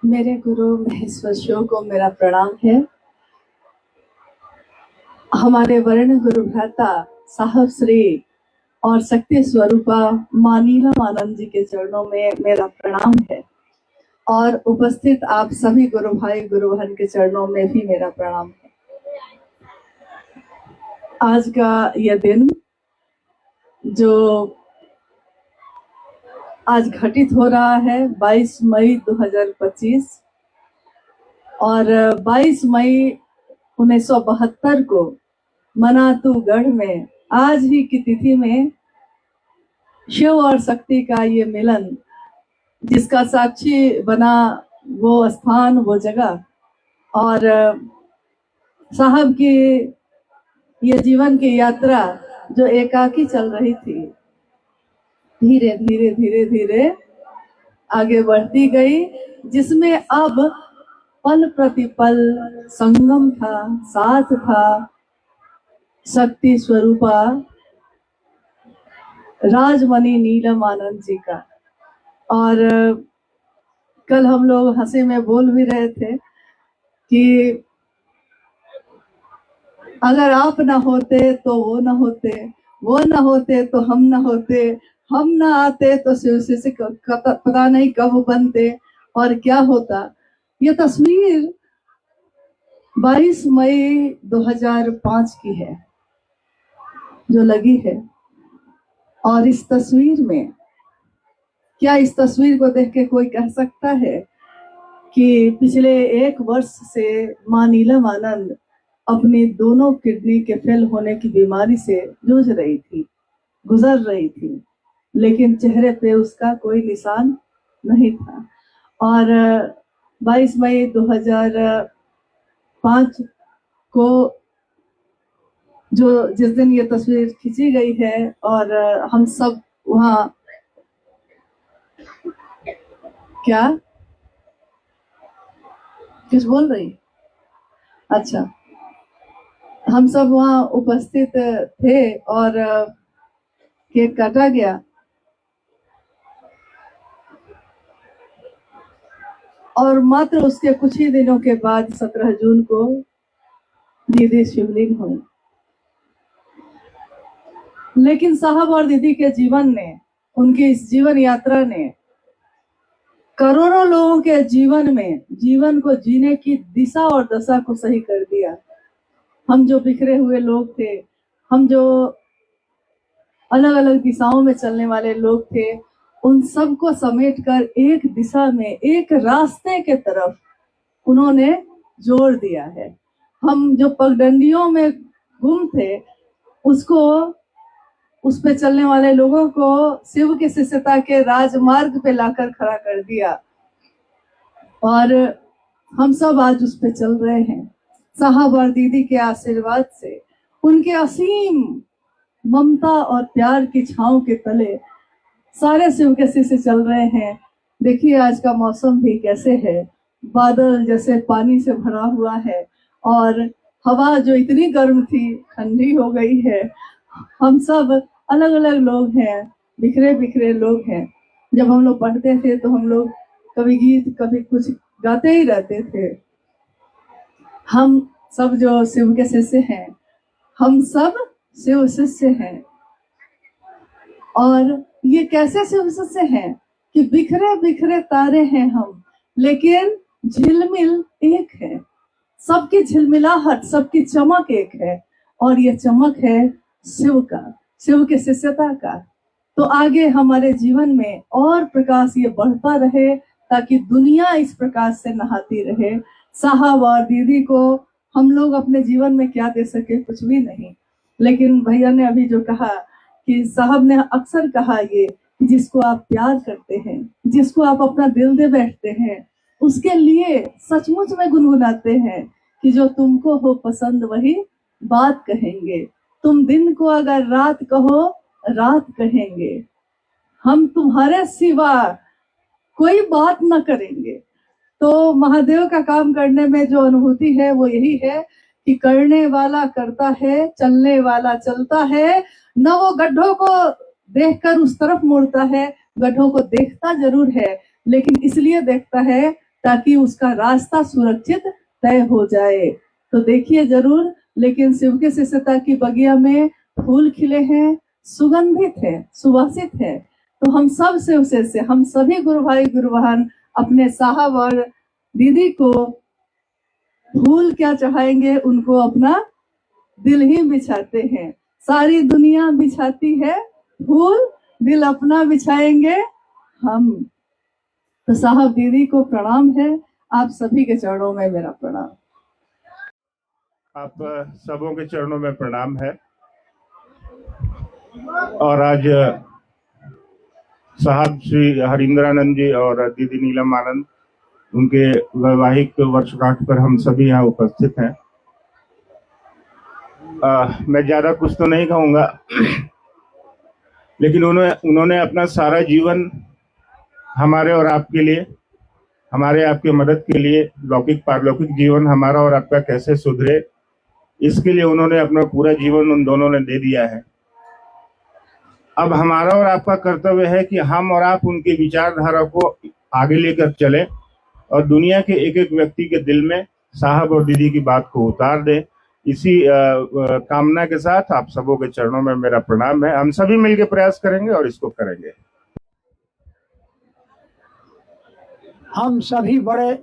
मेरे गुरु महेश्वर को मेरा प्रणाम है। हमारे वर्ण गुरु भ्राता साहब श्री और शक्ति स्वरूपा मां नीलम आनंद जी के चरणों में मेरा प्रणाम है और उपस्थित आप सभी गुरु भाई गुरु बहन के चरणों में भी मेरा प्रणाम है। आज का यह दिन जो आज घटित हो रहा है 22 मई 2025 और 22 मई 1972 को मनातूगढ़ में आज ही की तिथि में शिव और शक्ति का ये मिलन, जिसका साक्षी बना वो स्थान, वो जगह, और साहब की ये जीवन की यात्रा जो एकाकी चल रही थी, धीरे धीरे धीरे धीरे आगे बढ़ती गई, जिसमें अब पल प्रतिपल संगम था, साथ था शक्ति स्वरूपा राजमणि नीलम आनंद जी का। और कल हम लोग हंसी में बोल भी रहे थे कि अगर आप ना होते तो वो ना होते, वो ना होते तो हम ना होते, हम ना आते तो शिव से पता नहीं कब बनते और क्या होता। ये तस्वीर 22 मई 2005 की है जो लगी है। और इस तस्वीर में क्या, इस तस्वीर को देख के कोई कह सकता है कि पिछले 1 वर्ष से मां नीलम आनंद अपनी दोनों किडनी के फेल होने की बीमारी से जूझ रही थी, गुजर रही थी, लेकिन चेहरे पे उसका कोई निशान नहीं था। और 22 मई 2005 को जो जिस दिन ये तस्वीर खींची गई है और हम सब वहां, क्या कुछ बोल रही? अच्छा, हम सब वहां उपस्थित थे और केक काटा गया और मात्र उसके कुछ ही दिनों के बाद 17 जून को दीदी शिवलिंग हुई। लेकिन साहब और दीदी के जीवन ने, उनकी इस जीवन यात्रा ने करोड़ों लोगों के जीवन में, जीवन को जीने की दिशा और दशा को सही कर दिया। हम जो बिखरे हुए लोग थे, हम जो अलग अलग दिशाओं में चलने वाले लोग थे, उन सबको समेटकर एक दिशा में, एक रास्ते के तरफ उन्होंने जोड़ दिया है। हम जो पगडंडियों में गुम थे, उसको, उस पे चलने वाले लोगों को शिव की शिष्यता के राजमार्ग पे लाकर खड़ा कर दिया और हम सब आज उस पे चल रहे हैं। साहब और दीदी के आशीर्वाद से, उनके असीम ममता और प्यार की छांव के तले सारे शिव के शिष्य चल रहे हैं। देखिए आज का मौसम भी कैसे है, बादल जैसे पानी से भरा हुआ है और हवा जो इतनी गर्म थी ठंडी हो गई है। हम सब अलग अलग लोग हैं, बिखरे बिखरे लोग हैं। जब हम लोग पढ़ते थे तो हम लोग कभी गीत कभी कुछ गाते ही रहते थे। हम सब जो शिव के शिष्य हैं, हम सब शिव शिष्य हैं। और ये कैसे शिव शिष्य हैं कि बिखरे बिखरे तारे हैं हम, लेकिन झिलमिल एक है। सबकी झिलमिलाहट, सबकी चमक एक है और ये चमक है शिव का, शिव के शिष्यता का। तो आगे हमारे जीवन में और प्रकाश ये बढ़ता रहे ताकि दुनिया इस प्रकाश से नहाती रहे। साहब और दीदी को हम लोग अपने जीवन में क्या दे सके, कुछ भी नहीं। लेकिन भैया ने अभी जो कहा कि साहब ने अक्सर कहा ये कि जिसको आप प्यार करते हैं, जिसको आप अपना दिल दे बैठते हैं, उसके लिए सचमुच में गुनगुनाते हैं कि जो तुमको हो पसंद वही बात कहेंगे, तुम दिन को अगर रात कहो रात कहेंगे, हम तुम्हारे सिवा कोई बात न करेंगे। तो महादेव का काम करने में जो अनुभूति है वो यही है कि करने वाला करता है, चलने वाला चलता है, न वो गड्ढों को देखकर उस तरफ मुड़ता है, गड्ढों को देखता जरूर है, लेकिन इसलिए देखता है ताकि उसका रास्ता सुरक्षित तय हो जाए। तो देखिए जरूर, लेकिन शिव के शिष्यता की बगिया में फूल खिले हैं, सुगंधित है, सुवासित है। तो हम सब शिव शिष्य, हम सभी गुरु भाई गुरु बहन अपने साहब और दीदी को फूल क्या चढ़ाएंगे, उनको अपना दिल ही बिछाते हैं। सारी दुनिया बिछाती है फूल, दिल अपना बिछाएंगे हम। तो साहब दीदी को प्रणाम है, आप सभी के चरणों में मेरा प्रणाम। आप सबों के चरणों में प्रणाम है। और आज साहब श्री हरिंद्रानंद जी और दीदी नीलम आनंद, उनके वैवाहिक वर्षगांठ पर हम सभी यहाँ उपस्थित हैं। मैं ज्यादा कुछ तो नहीं कहूँगा, लेकिन उन्होंने अपना सारा जीवन हमारे और आपके लिए, हमारे आपके मदद के लिए, लौकिक पारलौकिक जीवन हमारा और आपका कैसे सुधरे, इसके लिए उन्होंने अपना पूरा जीवन उन दोनों ने दे दिया है। अब हमारा और आपका कर्तव्य है कि हम और आप उनकी विचारधारा को आगे लेकर चलें और दुनिया के एक एक व्यक्ति के दिल में साहब और दीदी की बात को उतार दें। इसी कामना के साथ आप सबों के चरणों में मेरा प्रणाम है। हम सभी मिलकर प्रयास करेंगे और इसको करेंगे। हम सभी बड़े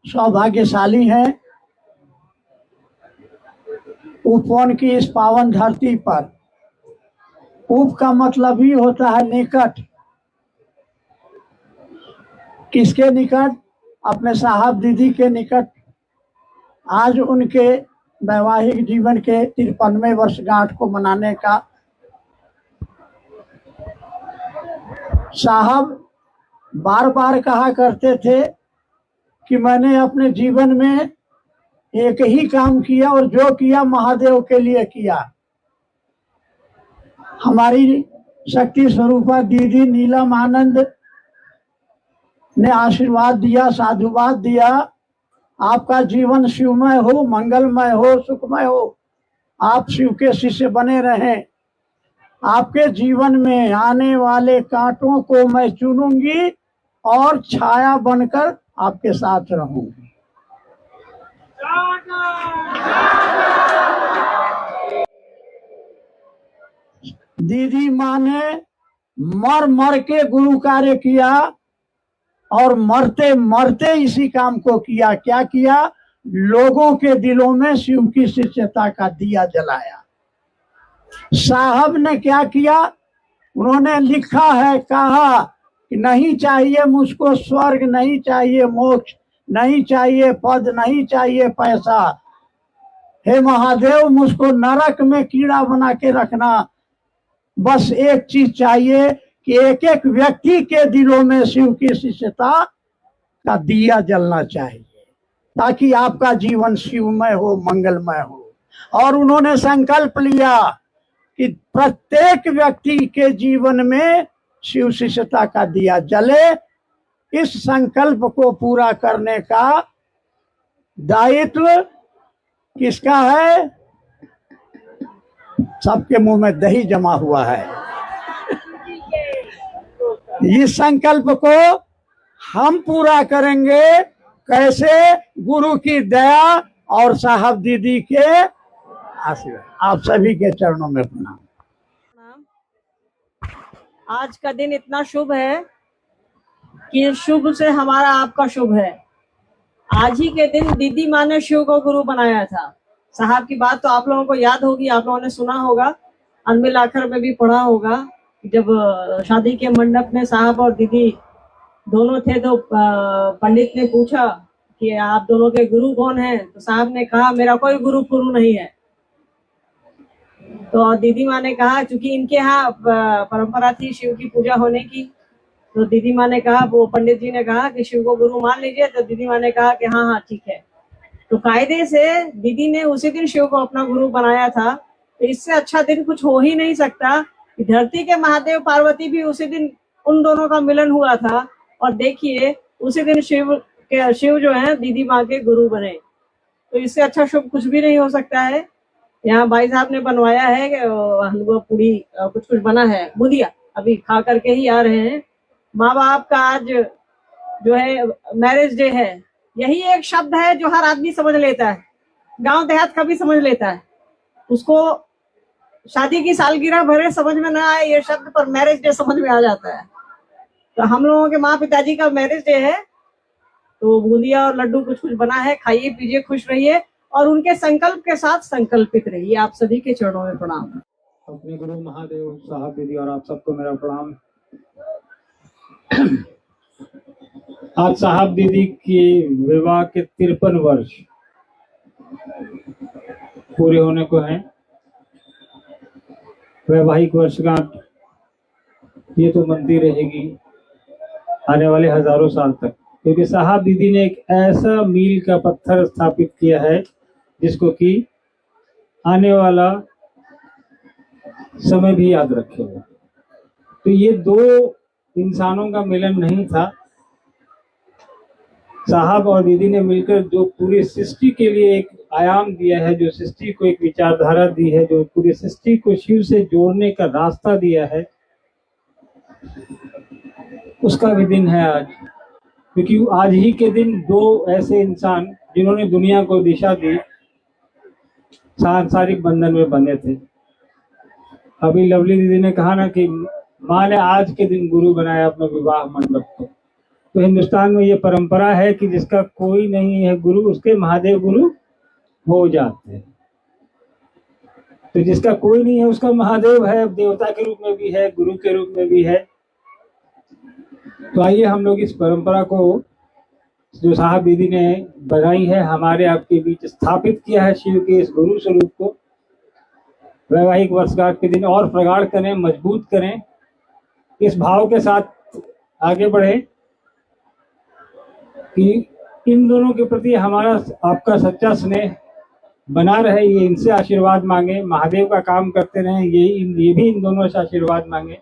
सौभाग्यशाली हैं उपवन की इस पावन धरती पर। उप का मतलब ही होता है निकट। किसके निकट? अपने साहब दीदी के निकट। आज उनके वैवाहिक जीवन के 53वें वर्षगांठ को मनाने का। साहब बार बार कहा करते थे कि मैंने अपने जीवन में एक ही काम किया और जो किया महादेव के लिए किया। हमारी शक्ति स्वरूपा दीदी नीलम आनंद ने आशीर्वाद दिया, साधुवाद दिया। आपका जीवन शिवमय हो, मंगलमय हो, सुखमय हो। आप शिव के शिष्य बने रहें। आपके जीवन में आने वाले कांटों को मैं चुनूंगी और छाया बनकर आपके साथ रहूंगी। दीदी माँ ने मर मर के गुरु कार्य किया और मरते मरते इसी काम को किया। क्या किया? लोगों के दिलों में शिव की शिष्यता का दिया जलाया। साहब ने क्या किया? उन्होंने लिखा है, कहा कि नहीं चाहिए मुझको स्वर्ग, नहीं चाहिए मोक्ष, नहीं चाहिए पद, नहीं चाहिए पैसा। हे महादेव, मुझको नरक में कीड़ा बना के रखना। बस एक चीज चाहिए कि एक एक व्यक्ति के दिलों में शिव की शिष्यता का दिया जलना चाहिए, ताकि आपका जीवन शिवमय हो, मंगलमय हो। और उन्होंने संकल्प लिया कि प्रत्येक व्यक्ति के जीवन में शिव शिष्यता का दिया जले। इस संकल्प को पूरा करने का दायित्व किसका है? सबके मुंह में दही जमा हुआ है। इस संकल्प को हम पूरा करेंगे कैसे? गुरु की दया और साहब दीदी के आशीर्वाद। आप सभी के चरणों में प्रणाम। आज का दिन इतना शुभ है कि शुभ से हमारा आपका शुभ है। आज ही के दिन दीदी माँ ने शिव को गुरु बनाया था। साहब की बात तो आप लोगों को याद होगी, आप लोगों ने सुना होगा, अनबिल आखिर में भी पढ़ा होगा। जब शादी के मंडप में साहब और दीदी दोनों थे तो पंडित ने पूछा कि आप दोनों के गुरु कौन हैं? तो साहब ने कहा मेरा कोई गुरु पुरु नहीं है। तो दीदी माँ ने कहा, चूंकि इनके यहाँ परंपरा थी शिव की पूजा होने की, तो दीदी माँ ने कहा, वो पंडित जी ने कहा कि शिव को गुरु मान लीजिए। तो दीदी माँ ने कहा कि हाँ हाँ ठीक है। तो कायदे से दीदी ने उसी दिन शिव को अपना गुरु बनाया था। तो इससे अच्छा दिन कुछ हो ही नहीं सकता। धरती के महादेव पार्वती भी उसी दिन उन दोनों का मिलन हुआ था। और देखिए उसी दिन शिव जो है दीदी माँ के गुरु बने। तो इससे अच्छा शुभ कुछ भी नहीं हो सकता है। यहाँ भाई साहब ने बनवाया है हलवा पूड़ी कुछ कुछ बना है, बुंदिया अभी खा करके ही आ रहे हैं। माँ बाप का आज जो है मैरिज डे है, यही एक शब्द है जो हर आदमी समझ लेता है, गांव देहात का भी समझ लेता है। उसको शादी की सालगिरह भरे समझ में ना आए ये शब्द, पर मैरिज डे समझ में आ जाता है। तो हम लोगों के माँ पिताजी का मैरिज डे है, तो बूंदिया और लड्डू कुछ कुछ बना है, खाइए पीजिए खुश रहिए और उनके संकल्प के साथ संकल्पित रहिए। आप सभी के चरणों में प्रणाम। अपने गुरु महादेव साहब दीदी और आप सबको मेरा प्रणाम। आज साहब दीदी की विवाह के 53 वर्ष पूरे होने को हैं। वैवाहिक वर्षगांठ ये तो बनती रहेगी आने वाले हजारों साल तक, क्योंकि साहब दीदी ने एक ऐसा मील का पत्थर स्थापित किया है जिसको कि आने वाला समय भी याद रखेगा। तो ये दो इंसानों का मिलन नहीं था, साहब और दीदी ने मिलकर जो पूरी सृष्टि के लिए एक आयाम दिया है, जो सृष्टि को एक विचारधारा दी है, जो पूरी सृष्टि को शिव से जोड़ने का रास्ता दिया है, उसका भी दिन है आज। क्योंकि आज ही के दिन दो ऐसे इंसान जिन्होंने दुनिया को दिशा दी सांसारिक बंधन में बंधे थे। अभी लवली दीदी ने कहा ना कि माँ ने आज के दिन गुरु बनाया अपना विवाह मंडप को। तो हिंदुस्तान में ये परंपरा है कि जिसका कोई नहीं है गुरु, उसके महादेव गुरु हो जाते हैं। तो जिसका कोई नहीं है उसका महादेव है, देवता के रूप में भी है, गुरु के रूप में भी है। तो आइए हम लोग इस परंपरा को जो साहब दीदी ने बनाई है, हमारे आपके बीच स्थापित किया है, शिव के इस गुरु स्वरूप को वैवाहिक वर्षगांठ के दिन और प्रगाढ़ करें, मजबूत करें, इस भाव के साथ आगे बढ़े कि इन दोनों के प्रति हमारा आपका सच्चा स्नेह बना रहे। ये इनसे आशीर्वाद मांगे, महादेव का काम करते रहें, ये भी इन दोनों से आशीर्वाद मांगे।